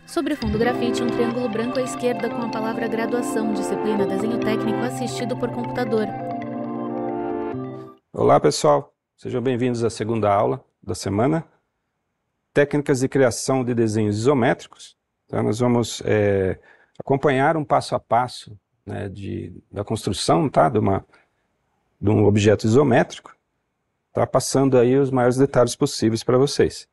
Sobre o fundo grafite, um triângulo branco à esquerda com a palavra graduação, disciplina Desenho Técnico assistido por computador. Olá pessoal, sejam bem-vindos à segunda aula da semana. Técnicas de criação de desenhos isométricos. Então, nós vamos acompanhar um passo a passo, né, da construção, tá, de um objeto isométrico, tá, passando aí os maiores detalhes possíveis para vocês.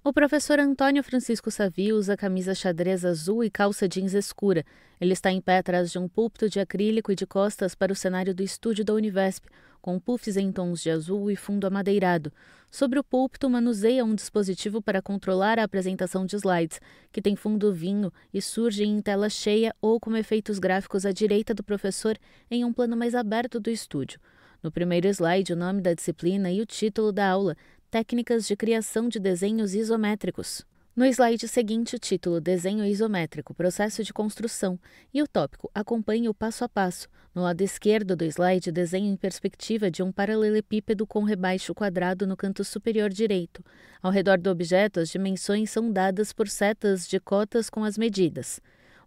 O professor Antônio Francisco Savi usa camisa xadrez azul e calça jeans escura. Ele está em pé atrás de um púlpito de acrílico e de costas para o cenário do estúdio da Univesp, com puffs em tons de azul e fundo amadeirado. Sobre o púlpito, manuseia um dispositivo para controlar a apresentação de slides, que tem fundo vinho e surge em tela cheia ou com efeitos gráficos à direita do professor em um plano mais aberto do estúdio. No primeiro slide, o nome da disciplina e o título da aula, Técnicas de Criação de Desenhos Isométricos. No slide seguinte, o título Desenho Isométrico, Processo de Construção, e o tópico Acompanhe o passo a passo. No lado esquerdo do slide, desenho em perspectiva de um paralelepípedo com rebaixo quadrado no canto superior direito. Ao redor do objeto, as dimensões são dadas por setas de cotas com as medidas.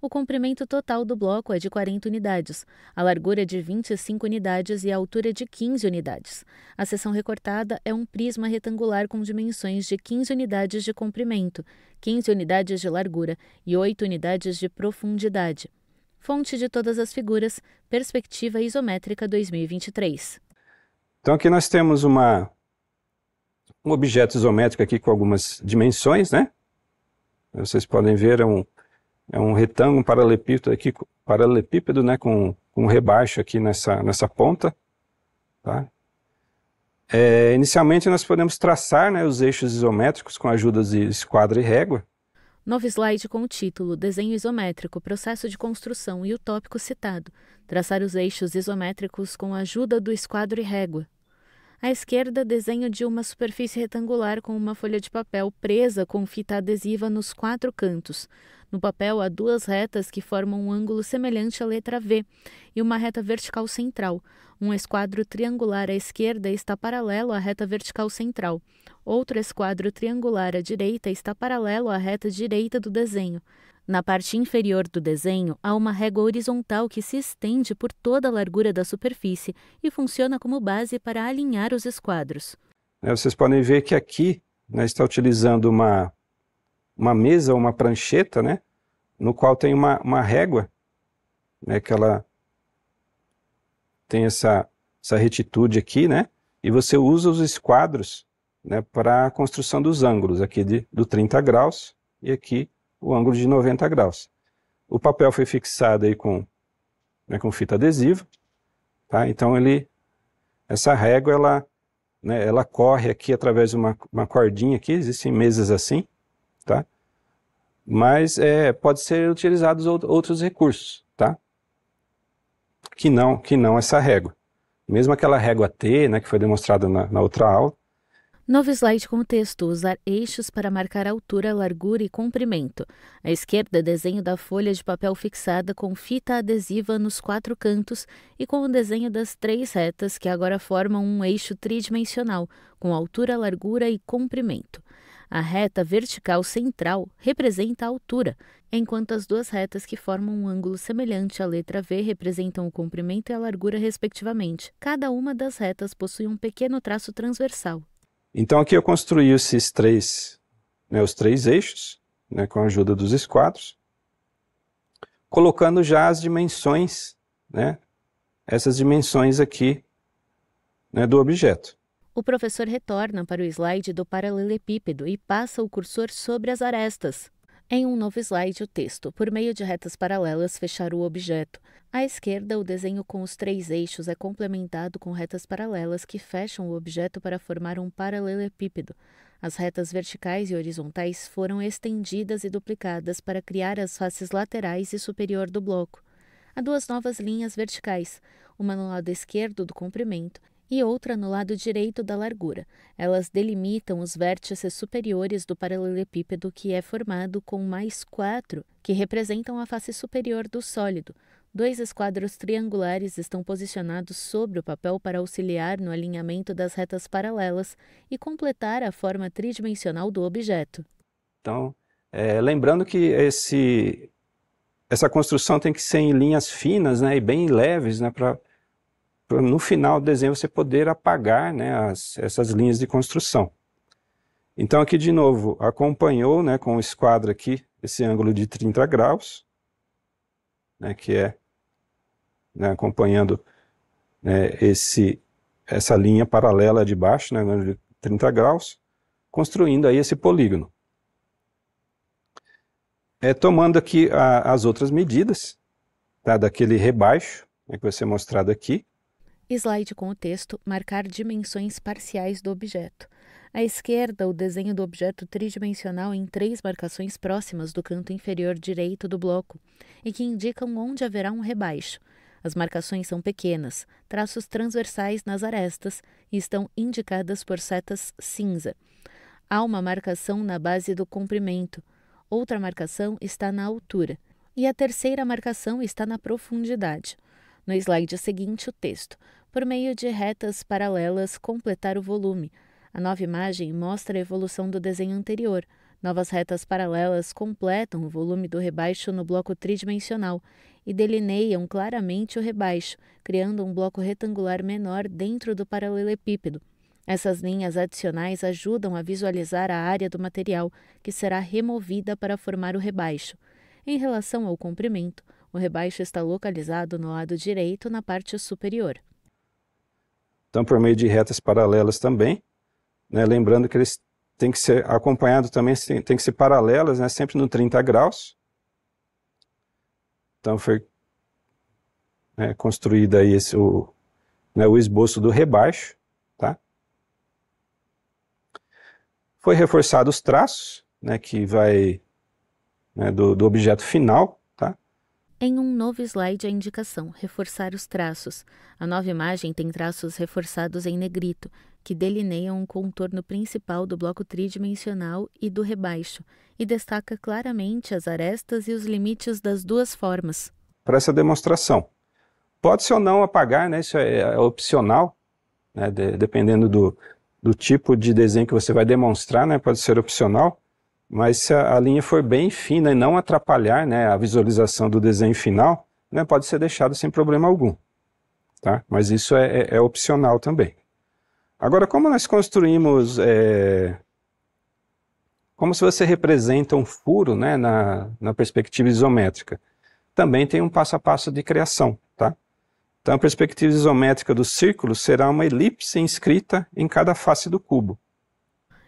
O comprimento total do bloco é de 40 unidades, a largura é de 25 unidades e a altura é de 15 unidades. A seção recortada é um prisma retangular com dimensões de 15 unidades de comprimento, 15 unidades de largura e 8 unidades de profundidade. Fonte de todas as figuras, Perspectiva Isométrica 2023. Então aqui nós temos um objeto isométrico aqui com algumas dimensões, né? Vocês podem ver, é um retângulo, um paralelepípedo, né, com um rebaixo aqui nessa ponta. Tá? Inicialmente nós podemos traçar, né, os eixos isométricos com a ajuda de esquadro e régua. Novo slide com o título Desenho Isométrico, Processo de Construção e o tópico citado. Traçar os eixos isométricos com a ajuda do esquadro e régua. À esquerda, desenho de uma superfície retangular com uma folha de papel presa com fita adesiva nos 4 cantos. No papel, há 2 retas que formam um ângulo semelhante à letra V e uma reta vertical central. Um esquadro triangular à esquerda está paralelo à reta vertical central. Outro esquadro triangular à direita está paralelo à reta direita do desenho. Na parte inferior do desenho, há uma régua horizontal que se estende por toda a largura da superfície e funciona como base para alinhar os esquadros. Vocês podem ver que aqui, né, está utilizando uma mesa ou uma prancheta, né, no qual tem uma régua, né, que ela tem essa retitude aqui, né, e você usa os esquadros, né, para a construção dos ângulos, aqui do 30 graus e aqui o ângulo de 90 graus. O papel foi fixado aí com fita adesiva, tá? Então essa régua ela corre aqui através de uma cordinha aqui, existem mesas assim, tá? Mas pode ser utilizados outros recursos, tá? Que não essa régua. Mesmo aquela régua T, né, que foi demonstrada na outra aula. Novo slide com o texto, usar eixos para marcar altura, largura e comprimento. À esquerda, desenho da folha de papel fixada com fita adesiva nos 4 cantos e com o desenho das 3 retas que agora formam um eixo tridimensional, com altura, largura e comprimento. A reta vertical central representa a altura, enquanto as 2 retas que formam um ângulo semelhante à letra V representam o comprimento e a largura respectivamente. Cada uma das retas possui um pequeno traço transversal. Então aqui eu construí esses 3, né, os 3 eixos, né, com a ajuda dos esquadros, colocando já as dimensões, né, essas dimensões aqui, né, do objeto. O professor retorna para o slide do paralelepípedo e passa o cursor sobre as arestas. Em um novo slide, o texto, por meio de retas paralelas, fechar o objeto. À esquerda, o desenho com os 3 eixos é complementado com retas paralelas que fecham o objeto para formar um paralelepípedo. As retas verticais e horizontais foram estendidas e duplicadas para criar as faces laterais e superior do bloco. Há 2 novas linhas verticais, uma no lado esquerdo do comprimento e outra no lado direito da largura. Elas delimitam os vértices superiores do paralelepípedo, que é formado com mais 4, que representam a face superior do sólido. 2 esquadros triangulares estão posicionados sobre o papel para auxiliar no alinhamento das retas paralelas e completar a forma tridimensional do objeto. Então, Lembrando que essa construção tem que ser em linhas finas, né, e bem leves, né, para no final do desenho você poder apagar, né, essas linhas de construção. Então aqui de novo, acompanhou, né, com o esquadro aqui, esse ângulo de 30 graus, né, que é, né, acompanhando, né, essa linha paralela de baixo, né, ângulo de 30 graus, construindo aí esse polígono. Tomando aqui as outras medidas, tá, daquele rebaixo, né, que vai ser mostrado aqui. Slide com o texto marcar dimensões parciais do objeto. À esquerda, o desenho do objeto tridimensional em 3 marcações próximas do canto inferior direito do bloco e que indicam onde haverá um rebaixo. As marcações são pequenas, traços transversais nas arestas e estão indicadas por setas cinza. Há uma marcação na base do comprimento, outra marcação está na altura e a terceira marcação está na profundidade. No slide seguinte, o texto. Por meio de retas paralelas, completar o volume. A nova imagem mostra a evolução do desenho anterior. Novas retas paralelas completam o volume do rebaixo no bloco tridimensional e delineiam claramente o rebaixo, criando um bloco retangular menor dentro do paralelepípedo. Essas linhas adicionais ajudam a visualizar a área do material que será removida para formar o rebaixo. Em relação ao comprimento, o rebaixo está localizado no lado direito, na parte superior. Então, por meio de retas paralelas também, né, lembrando que eles têm que ser acompanhados também, tem que ser paralelas, né, sempre no 30 graus. Então, foi, né, construído aí o esboço do rebaixo, tá? Foi reforçado os traços, né, que vai, né, do objeto final, tá? Em um novo slide, a indicação, reforçar os traços. A nova imagem tem traços reforçados em negrito, que delineiam um contorno principal do bloco tridimensional e do rebaixo, e destaca claramente as arestas e os limites das duas formas. Para essa demonstração. Pode-se ou não apagar, né, isso é opcional, né, dependendo do tipo de desenho que você vai demonstrar, né, pode ser opcional. Mas se a linha for bem fina e não atrapalhar, né, a visualização do desenho final, né, pode ser deixado sem problema algum. Tá? Mas isso é opcional também. Agora, como nós construímos, como se você representa um furo, né, na perspectiva isométrica, também tem um passo a passo de criação. Tá? Então a perspectiva isométrica do círculo será uma elipse inscrita em cada face do cubo.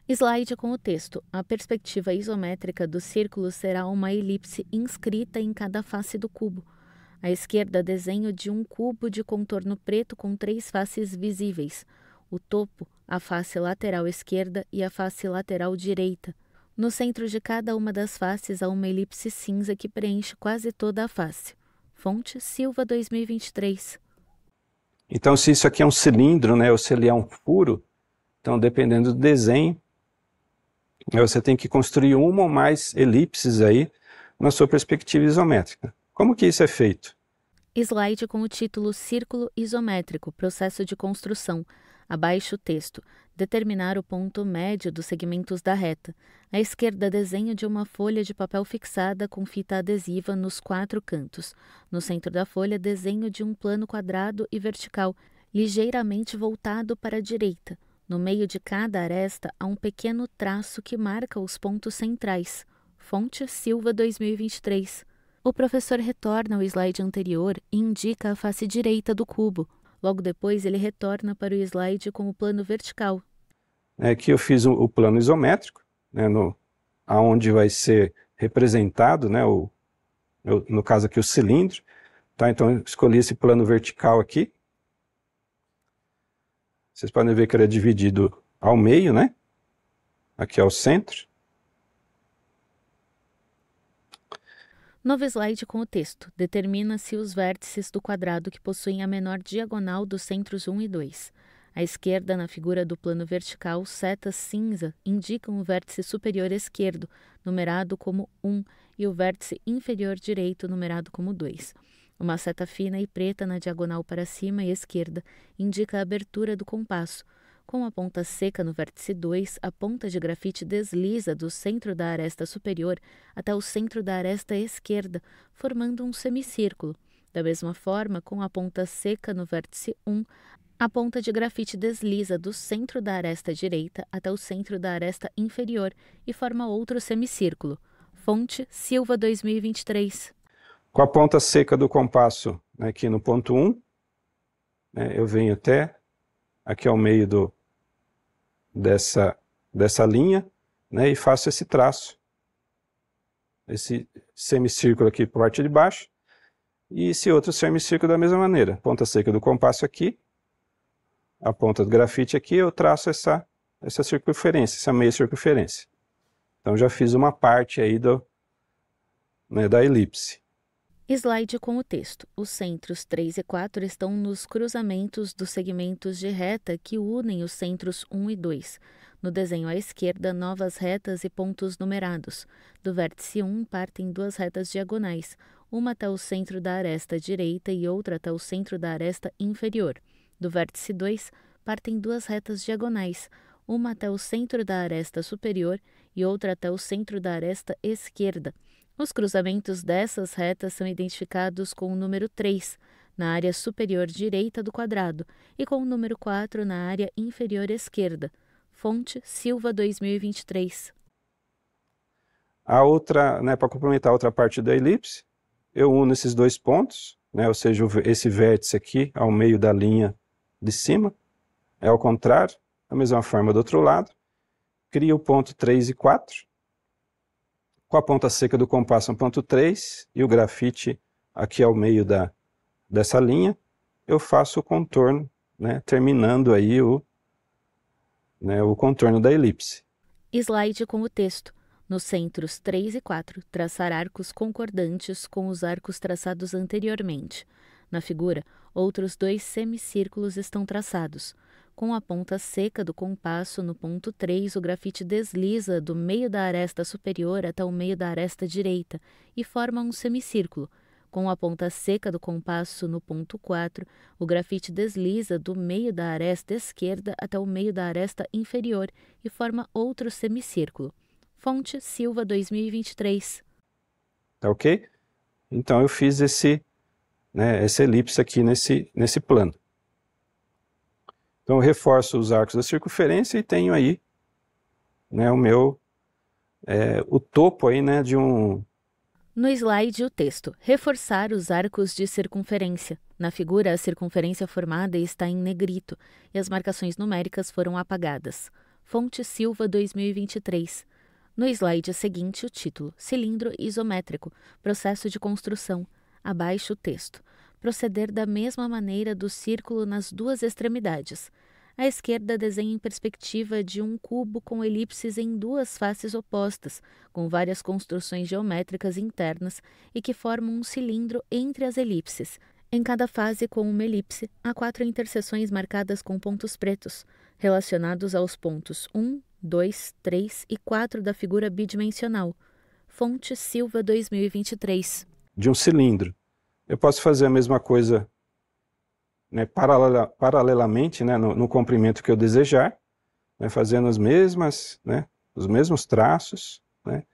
Slide com o texto. A perspectiva isométrica do círculo será uma elipse inscrita em cada face do cubo. À esquerda, desenho de um cubo de contorno preto com 3 faces visíveis. O topo, a face lateral esquerda e a face lateral direita. No centro de cada uma das faces há uma elipse cinza que preenche quase toda a face. Fonte Silva 2023. Então, se isso aqui é um cilindro, né, ou se ele é um furo, então dependendo do desenho, você tem que construir uma ou mais elipses aí na sua perspectiva isométrica. Como que isso é feito? Slide com o título Círculo Isométrico, Processo de Construção. Abaixo o texto. Determinar o ponto médio dos segmentos da reta. À esquerda, desenho de uma folha de papel fixada com fita adesiva nos 4 cantos. No centro da folha, desenho de um plano quadrado e vertical, ligeiramente voltado para a direita. No meio de cada aresta há um pequeno traço que marca os pontos centrais. Fonte Silva 2023. O professor retorna ao slide anterior e indica a face direita do cubo. Logo depois, ele retorna para o slide com o plano vertical. Aqui eu fiz o plano isométrico, né, onde vai ser representado, né, no caso aqui o cilindro. Tá? Então eu escolhi esse plano vertical aqui. Vocês podem ver que ele é dividido ao meio, né? Aqui ao centro. Novo slide com o texto. Determina-se os vértices do quadrado que possuem a menor diagonal dos centros 1 e 2. À esquerda, na figura do plano vertical, setas cinza indicam o vértice superior esquerdo, numerado como 1, e o vértice inferior direito, numerado como 2. Uma seta fina e preta na diagonal para cima e esquerda indica a abertura do compasso. Com a ponta seca no vértice 2, a ponta de grafite desliza do centro da aresta superior até o centro da aresta esquerda, formando um semicírculo. Da mesma forma, com a ponta seca no vértice 1, a ponta de grafite desliza do centro da aresta direita até o centro da aresta inferior e forma outro semicírculo. Fonte Silva 2023. Com a ponta seca do compasso, né, aqui no ponto 1, né, eu venho até aqui ao meio dessa linha, né, e faço esse traço, esse semicírculo aqui para a parte de baixo, e esse outro semicírculo da mesma maneira. Ponta seca do compasso aqui, a ponta do grafite aqui, eu traço essa circunferência, essa meia circunferência. Então já fiz uma parte aí da elipse. Slide com o texto. Os centros 3 e 4 estão nos cruzamentos dos segmentos de reta que unem os centros 1 e 2. No desenho à esquerda, novas retas e pontos numerados. Do vértice 1 partem duas retas diagonais, uma até o centro da aresta direita e outra até o centro da aresta inferior. Do vértice 2 partem duas retas diagonais, uma até o centro da aresta superior e outra até o centro da aresta esquerda. Os cruzamentos dessas retas são identificados com o número 3 na área superior direita do quadrado e com o número 4 na área inferior esquerda. Fonte Silva 2023. A outra, né, para complementar a outra parte da elipse, eu uno esses dois pontos, né, ou seja, esse vértice aqui ao meio da linha de cima, é ao contrário, da mesma forma do outro lado, crio o ponto 3 e 4, com a ponta seca do compasso no ponto 3 e o grafite aqui ao meio dessa linha, eu faço o contorno, né, terminando aí o contorno da elipse. Slide com o texto. Nos centros 3 e 4, traçar arcos concordantes com os arcos traçados anteriormente. Na figura, outros dois semicírculos estão traçados. Com a ponta seca do compasso no ponto 3, o grafite desliza do meio da aresta superior até o meio da aresta direita e forma um semicírculo. Com a ponta seca do compasso no ponto 4, o grafite desliza do meio da aresta esquerda até o meio da aresta inferior e forma outro semicírculo. Fonte Silva 2023. Tá ok? Então eu fiz essa elipse aqui nesse plano. Então eu reforço os arcos da circunferência e tenho aí, né, o topo aí, né, de um... No slide, o texto. Reforçar os arcos de circunferência. Na figura, a circunferência formada está em negrito e as marcações numéricas foram apagadas. Fonte Silva 2023. No slide seguinte, o título. Cilindro isométrico. Processo de construção. Abaixo, o texto. Proceder da mesma maneira do círculo nas duas extremidades. À esquerda, desenha em perspectiva de um cubo com elipses em duas faces opostas, com várias construções geométricas internas e que formam um cilindro entre as elipses. Em cada fase com uma elipse, há 4 interseções marcadas com pontos pretos, relacionados aos pontos 1, 2, 3 e 4 da figura bidimensional. Fonte Silva 2023. De um cilindro. Eu posso fazer a mesma coisa, né, paralelamente, né, no comprimento que eu desejar, né, fazendo os mesmos traços, né,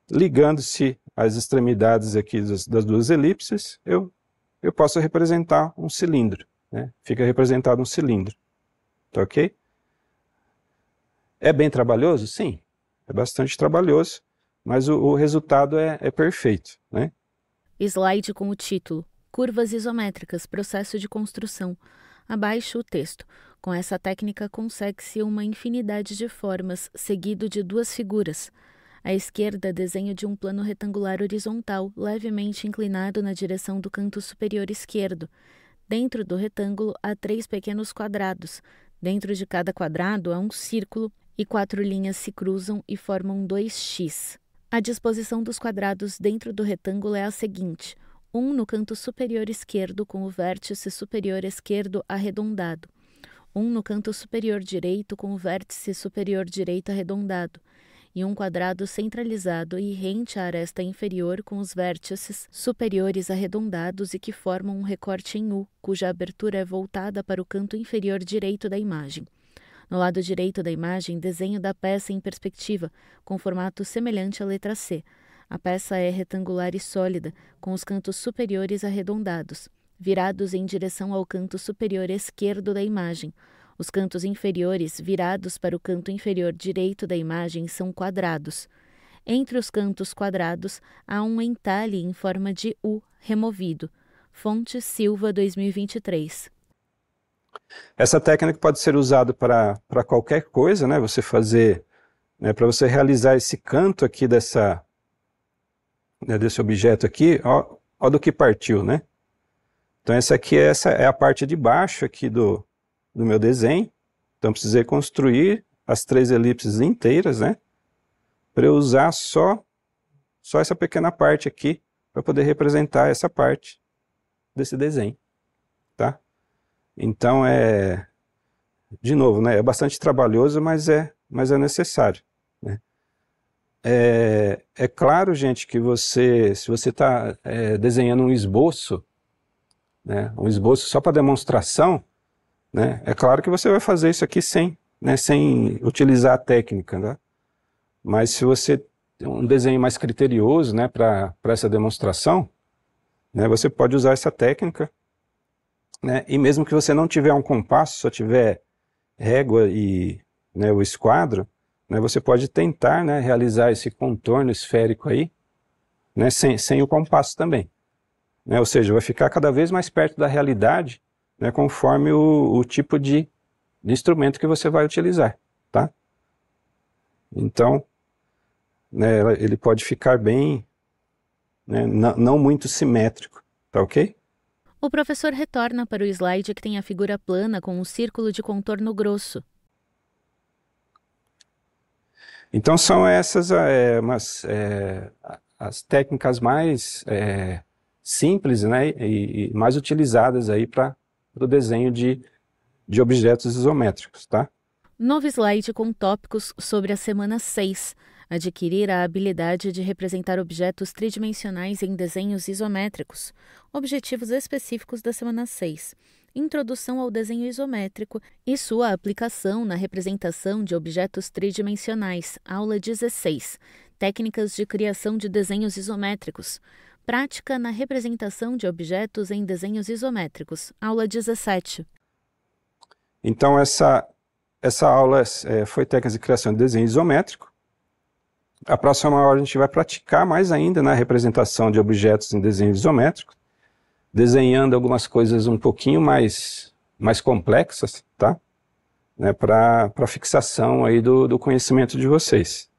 ligando-se às extremidades aqui das duas elipses, eu posso representar um cilindro, né, fica representado um cilindro, tá ok? É bem trabalhoso? Sim, é bastante trabalhoso, mas o resultado é perfeito, né? Slide com o título. Curvas isométricas, processo de construção. Abaixo o texto. Com essa técnica consegue-se uma infinidade de formas, seguido de duas figuras. À esquerda, desenho de um plano retangular horizontal, levemente inclinado na direção do canto superior esquerdo. Dentro do retângulo há 3 pequenos quadrados. Dentro de cada quadrado há um círculo e 4 linhas se cruzam e formam 2x. A disposição dos quadrados dentro do retângulo é a seguinte: um no canto superior esquerdo com o vértice superior esquerdo arredondado, um no canto superior direito com o vértice superior direito arredondado, e um quadrado centralizado e rente à aresta inferior com os vértices superiores arredondados e que formam um recorte em U, cuja abertura é voltada para o canto inferior direito da imagem. No lado direito da imagem, desenho da peça em perspectiva, com formato semelhante à letra C. A peça é retangular e sólida, com os cantos superiores arredondados, virados em direção ao canto superior esquerdo da imagem. Os cantos inferiores, virados para o canto inferior direito da imagem, são quadrados. Entre os cantos quadrados, há um entalhe em forma de U removido. Fonte Silva 2023. Essa técnica pode ser usada para qualquer coisa, né? Você fazer, né, para você realizar esse canto aqui desse objeto aqui, ó do que partiu, né? Então essa é a parte de baixo aqui do meu desenho. Então precisei construir as 3 elipses inteiras, né? Para eu usar só essa pequena parte aqui para poder representar essa parte desse desenho, tá? Então de novo, né? É bastante trabalhoso, mas é necessário, né? É claro, gente, que se você está desenhando um esboço, né? Um esboço só para demonstração, né? É claro que você vai fazer isso aqui sem utilizar a técnica, né? Mas se você tem um desenho mais criterioso, né, para essa demonstração, né, você pode usar essa técnica, né? E mesmo que você não tiver um compasso, só tiver régua e, né, o esquadro, né, você pode tentar, né, realizar esse contorno esférico aí, né, sem o compasso também, né? Ou seja, vai ficar cada vez mais perto da realidade, né, conforme o tipo de instrumento que você vai utilizar, tá? Então, né, ele pode ficar bem, né, não muito simétrico, tá ok? O professor retorna para o slide que tem a figura plana com um círculo de contorno grosso. Então são essas as técnicas mais simples, né, e mais utilizadas aí para o desenho de objetos isométricos, tá? Novo slide com tópicos sobre a semana 6. Adquirir a habilidade de representar objetos tridimensionais em desenhos isométricos. Objetivos específicos da semana 6. Introdução ao desenho isométrico e sua aplicação na representação de objetos tridimensionais. Aula 16. Técnicas de criação de desenhos isométricos. Prática na representação de objetos em desenhos isométricos. Aula 17. Então essa aula foi técnicas de criação de desenho isométrico. A próxima aula a gente vai praticar mais ainda na representação de objetos em desenho isométrico, desenhando algumas coisas um pouquinho mais complexas, tá? Né, para fixação aí do conhecimento de vocês.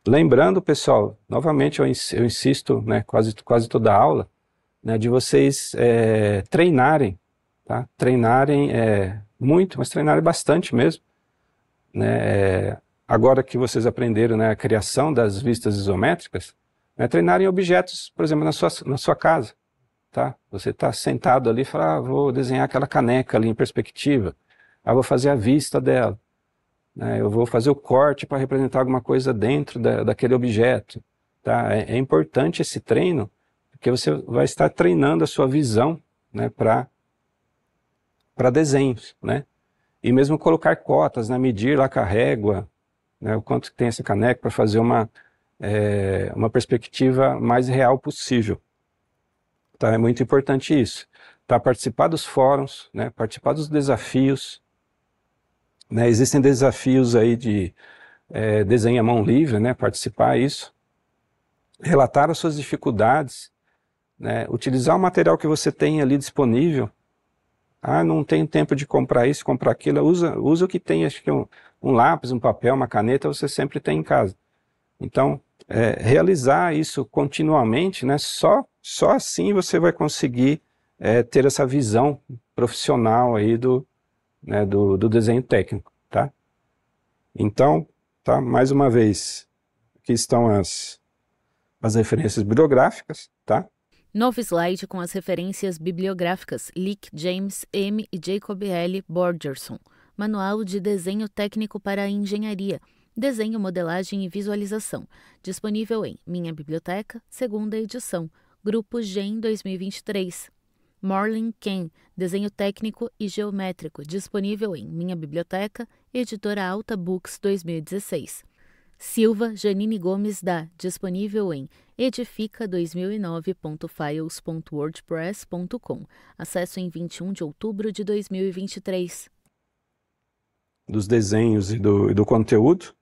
Lembrando, pessoal, novamente eu insisto, né, quase toda aula, né, de vocês treinarem, tá? Treinarem muito, mas treinarem bastante mesmo, né? Agora que vocês aprenderam, né, a criação das vistas isométricas, né, treinarem objetos, por exemplo, na sua casa. Tá? Você está sentado ali e fala, vou desenhar aquela caneca ali em perspectiva, vou fazer a vista dela, né? Eu vou fazer o corte para representar alguma coisa dentro daquele objeto. Tá? É importante esse treino, porque você vai estar treinando a sua visão, né, para desenhos, né? E mesmo colocar cotas, né, medir lá com a régua, né, o quanto tem essa caneca para fazer uma perspectiva mais real possível. Tá? É muito importante isso. Tá? Participar dos fóruns, né? Participar dos desafios. Né? Existem desafios aí de desenho à mão livre, né? Participar disso. Relatar as suas dificuldades. Né? Utilizar o material que você tem ali disponível. Não tenho tempo de comprar isso, comprar aquilo. Usa o que tem, acho que um lápis, um papel, uma caneta, você sempre tem em casa. Então, realizar isso continuamente, né, só assim você vai conseguir ter essa visão profissional aí do desenho técnico, tá? Então, tá, mais uma vez, aqui estão as referências bibliográficas, tá? Novo slide com as referências bibliográficas Lick, James, M. e Jacob L. Borgerson. Manual de Desenho Técnico para a Engenharia. Desenho, Modelagem e Visualização. Disponível em Minha Biblioteca, segunda edição. Grupo GEM 2023. Morlin Ken. Desenho Técnico e Geométrico. Disponível em Minha Biblioteca, Editora Alta Books 2016. Silva Janine Gomes dá, disponível em edifica2009.files.wordpress.com. Acesso em 21 de outubro de 2023. Dos desenhos e do conteúdo.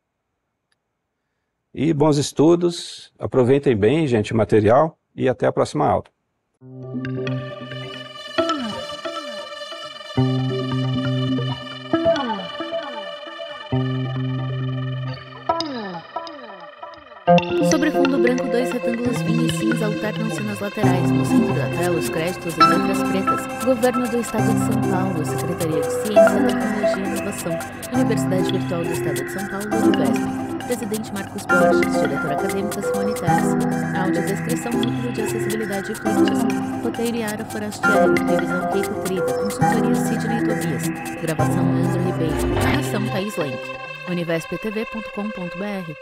E bons estudos, aproveitem bem, gente, o material e até a próxima aula. Sobre fundo branco, 2 retângulos vinho e cinza alternam-se nas laterais. No centro da tela, os créditos em letras pretas. Governo do Estado de São Paulo, Secretaria de Ciência, Tecnologia e Inovação, Universidade Virtual do Estado de São Paulo, Univesp. Presidente Marcos Borges, diretora acadêmica Simone Terres. Audiodescrição, Núcleo de Acessibilidade e Flixes. Roteiro Yara Forastieri, revisão Keiko Trida, consultoria Sidney Tobias. Gravação Leandro Ribeiro, narração Thaís Lenk. univesptv.com.br